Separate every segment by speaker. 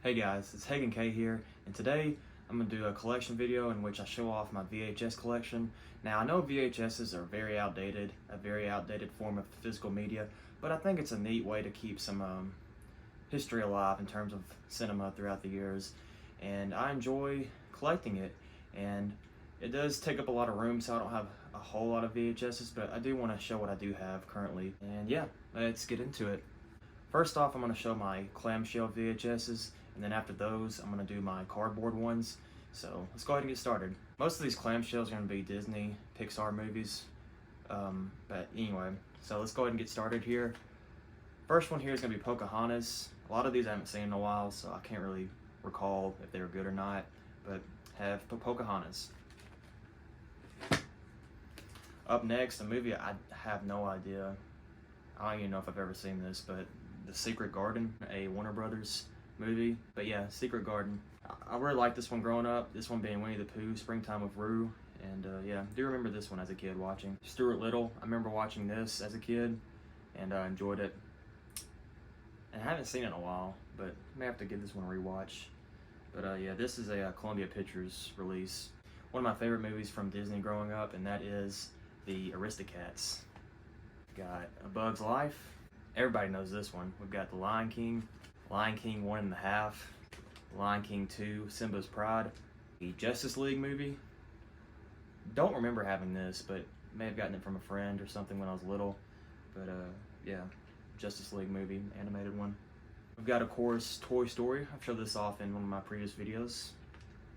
Speaker 1: Hey guys, it's Hagen K here, and today I'm going to do a collection video in which I show off my VHS collection. Now I know VHSs are very outdated, a very outdated form of physical media, but I think it's a neat way to keep some history alive in terms of cinema throughout the years, and I enjoy collecting it. And it does take up a lot of room, so I don't have a whole lot of VHSs, but I do want to show what I do have currently. And yeah, let's get into it. First off, I'm going to show my clamshell VHSs, and then after those, I'm going to do my cardboard ones. So let's go ahead and get started. Most of these clamshells are going to be Disney, Pixar movies, but anyway, so let's go ahead and get started here. First one here is going to be Pocahontas. A lot of these I haven't seen in a while, so I can't really recall if they were good or not, but have Pocahontas. Up next, a movie I have no idea. I don't even know if I've ever seen this, but The Secret Garden, a Warner Brothers movie. But yeah, Secret Garden. I really liked this one growing up, this one being Winnie the Pooh, Springtime with Rue. And yeah, I do remember this one as a kid watching. Stuart Little, I remember watching this as a kid, and I enjoyed it. And I haven't seen it in a while, but I may have to give this one a rewatch. But yeah, this is a Columbia Pictures release. One of my favorite movies from Disney growing up, and that is the Aristocats. Got A Bug's Life. Everybody knows this one. We've got The Lion King, Lion King 1.5, Lion King 2, Simba's Pride, the Justice League movie. Don't remember having this, but may have gotten it from a friend or something when I was little. But yeah, Justice League movie, animated one. We've got, of course, Toy Story. I've showed this off in one of my previous videos.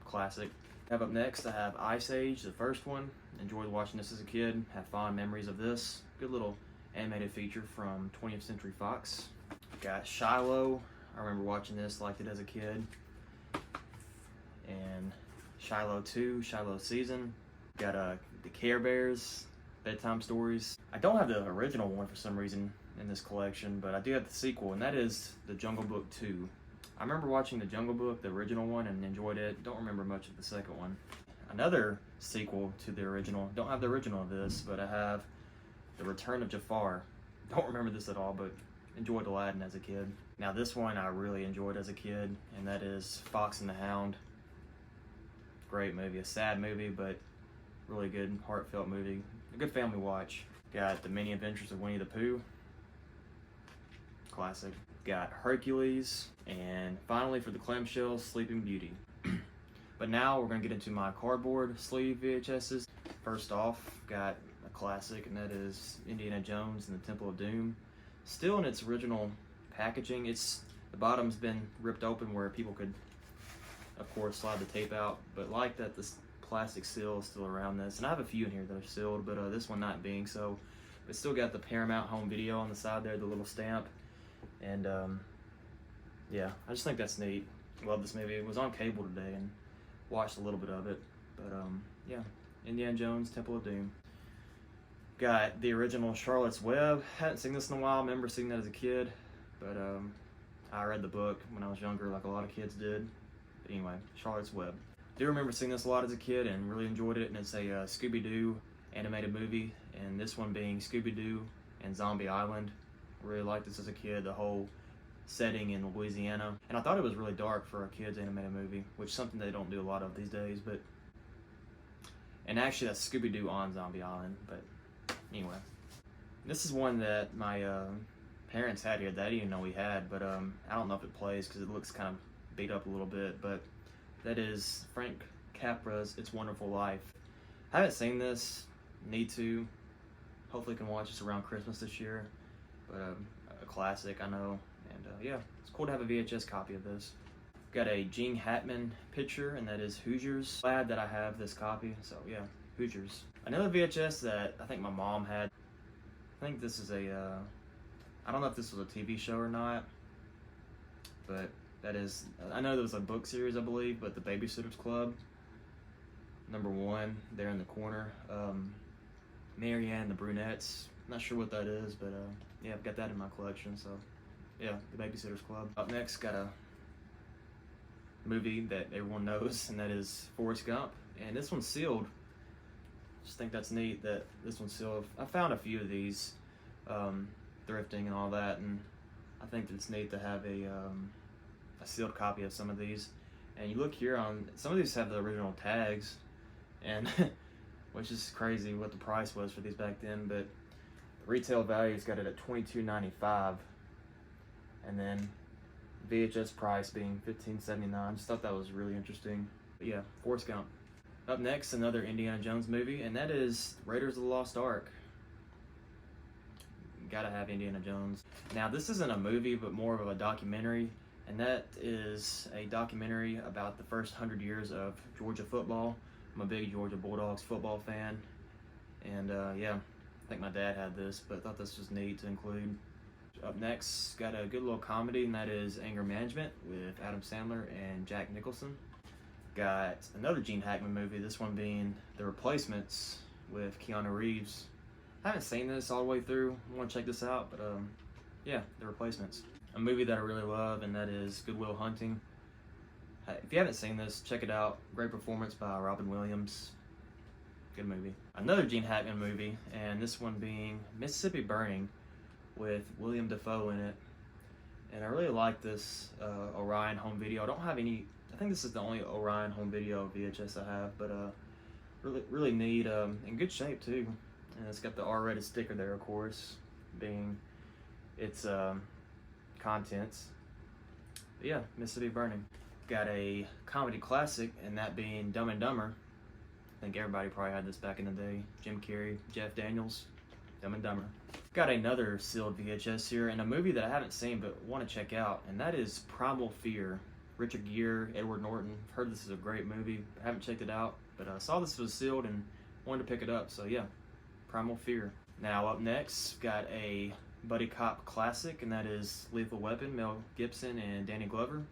Speaker 1: Classic. Up next, I have Ice Age, the first one. Enjoyed watching this as a kid. Have fond memories of this. Good little animated feature from 20th Century Fox. Got Shiloh. I remember watching this, liked it as a kid. And Shiloh 2, Shiloh Season. Got the Care Bears, bedtime stories. I don't have the original one for some reason in this collection, but I do have the sequel, and that is The Jungle Book 2. I remember watching The Jungle Book, the original one, and enjoyed it. Don't remember much of the second one. Another sequel to the original. Don't have the original of this, but I have The Return of Jafar. Don't remember this at all, but enjoyed Aladdin as a kid. Now this one I really enjoyed as a kid, and that is Fox and the Hound. Great movie, a sad movie, but really good, heartfelt movie. A good family watch. Got The Many Adventures of Winnie the Pooh. Classic. Got Hercules, and finally for the clamshells, Sleeping Beauty. But now we're going to get into my cardboard sleeve VHSs. First off, got a classic, and that is Indiana Jones and the Temple of Doom. Still in its original packaging. The bottom's been ripped open where people could, of course, slide the tape out, but like that this plastic seal is still around this. And I have a few in here that are sealed, but this one not being so. But still got the Paramount Home Video on the side there, the little stamp. And yeah, I just think that's neat. Love this movie. It was on cable today and watched a little bit of it. But yeah, Indiana Jones, Temple of Doom. Got the original Charlotte's Web. Hadn't seen this in a while. Remember seeing that as a kid, but I read the book when I was younger, like a lot of kids did. But anyway, Charlotte's Web. Do remember seeing this a lot as a kid and really enjoyed it. And it's a Scooby-Doo animated movie, and this one being Scooby-Doo and Zombie Island. Really liked this as a kid, the whole setting in Louisiana. And I thought it was really dark for a kid's animated movie, which is something they don't do a lot of these days. But and actually that's Scooby-Doo on Zombie Island. But anyway, this is one that my parents had here that I didn't even know we had, but I don't know if it plays because it looks kind of beat up a little bit. But that is Frank Capra's It's Wonderful Life. I haven't seen this, need to. Hopefully can watch this around Christmas this year. But a classic, I know, and yeah, it's cool to have a VHS copy of this. Got a Gene Hackman picture, and that is Hoosiers. Glad that I have this copy, so yeah, Hoosiers. Another VHS that I think my mom had, I think this is I don't know if this was a TV show or not, but that is, I know there was a book series, I believe, but The Babysitter's Club, #1, there in the corner. Marianne the Brunettes. Not sure what that is, but yeah, I've got that in my collection, so yeah, The Babysitter's Club. Up next, got a movie that everyone knows, and that is Forrest Gump, and this one's sealed. Just think that's neat that this one's sealed. I found a few of these thrifting and all that, and I think that it's neat to have a a sealed copy of some of these. And you look here on, some of these have the original tags, and which is crazy what the price was for these back then, but the retail value's got it at $22.95, and then VHS price being $15.79. Just thought that was really interesting. But yeah, Forrest Gump. Up next, another Indiana Jones movie, and that is Raiders of the Lost Ark. Gotta have Indiana Jones. Now, this isn't a movie, but more of a documentary, and that is a documentary about the first 100 years of Georgia football. I'm a big Georgia Bulldogs football fan, and yeah, I think my dad had this, but I thought this was neat to include. Up next, got a good little comedy, and that is Anger Management with Adam Sandler and Jack Nicholson. Got another Gene Hackman movie, this one being The Replacements with Keanu Reeves. I haven't seen this all the way through. I want to check this out, but yeah, The Replacements. A movie that I really love, and that is Good Will Hunting. If you haven't seen this, check it out. Great performance by Robin Williams. Good movie. Another Gene Hackman movie, and this one being Mississippi Burning with William Dafoe in it. And I really like this Orion home video. I don't have any, I think this is the only Orion home video VHS I have, but really neat, in good shape too. And it's got the R-rated sticker there, of course, being its contents. But yeah, Mississippi Burning. Got a comedy classic, and that being Dumb and Dumber. I think everybody probably had this back in the day. Jim Carrey, Jeff Daniels, Dumb and Dumber. Got another sealed VHS here, and a movie that I haven't seen but want to check out, and that is Primal Fear. Richard Gere, Edward Norton. I've heard this is a great movie. I haven't checked it out, but I saw this was sealed and wanted to pick it up, so yeah, Primal Fear. Now up next, got a buddy cop classic, and that is Lethal Weapon, Mel Gibson and Danny Glover.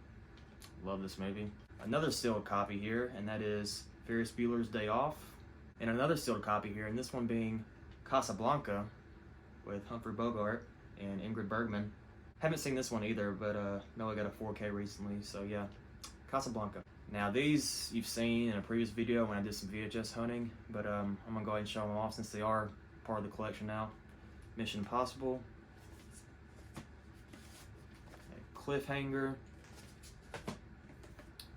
Speaker 1: Love this movie. Another sealed copy here, and that is Ferris Bueller's Day Off. And another sealed copy here, and this one being Casablanca with Humphrey Bogart and Ingrid Bergman. Haven't seen this one either, but know I got a 4K recently, so yeah, Casablanca. Now these you've seen in a previous video when I did some VHS hunting, but I'm gonna go ahead and show them off since they are part of the collection now. Mission Impossible, Cliffhanger,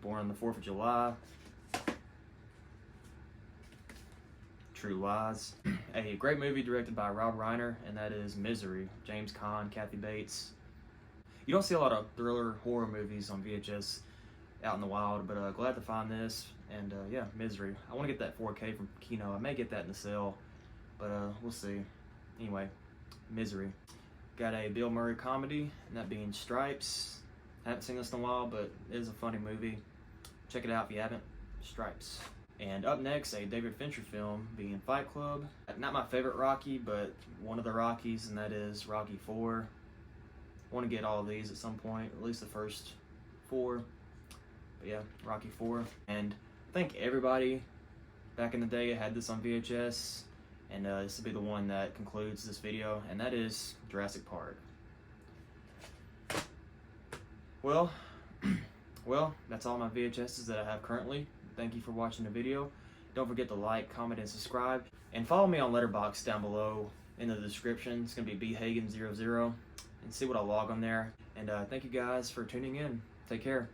Speaker 1: Born on the 4th of July, True Lies, a great movie directed by Rob Reiner, and that is Misery, James Caan, Kathy Bates. You don't see a lot of thriller horror movies on VHS out in the wild, but glad to find this, and yeah, Misery. I want to get that 4K from Kino. I may get that in the sale, but we'll see. Anyway, Misery. Got a Bill Murray comedy, and that being Stripes. I haven't seen this in a while, but it is a funny movie. Check it out if you haven't. Stripes. And up next, a David Fincher film being Fight Club. Not my favorite Rocky, but one of the Rockies, and that is Rocky 4. I want to get all of these at some point, at least the first 4. But yeah, Rocky 4. And I think everybody back in the day had this on VHS, and this will be the one that concludes this video, and that is Jurassic Park. Well, that's all my VHSs that I have currently. Thank you for watching the video. Don't forget to like, comment, and subscribe. And follow me on Letterboxd down below in the description. It's going to be bhagen00, and see what I log on there. And thank you guys for tuning in. Take care.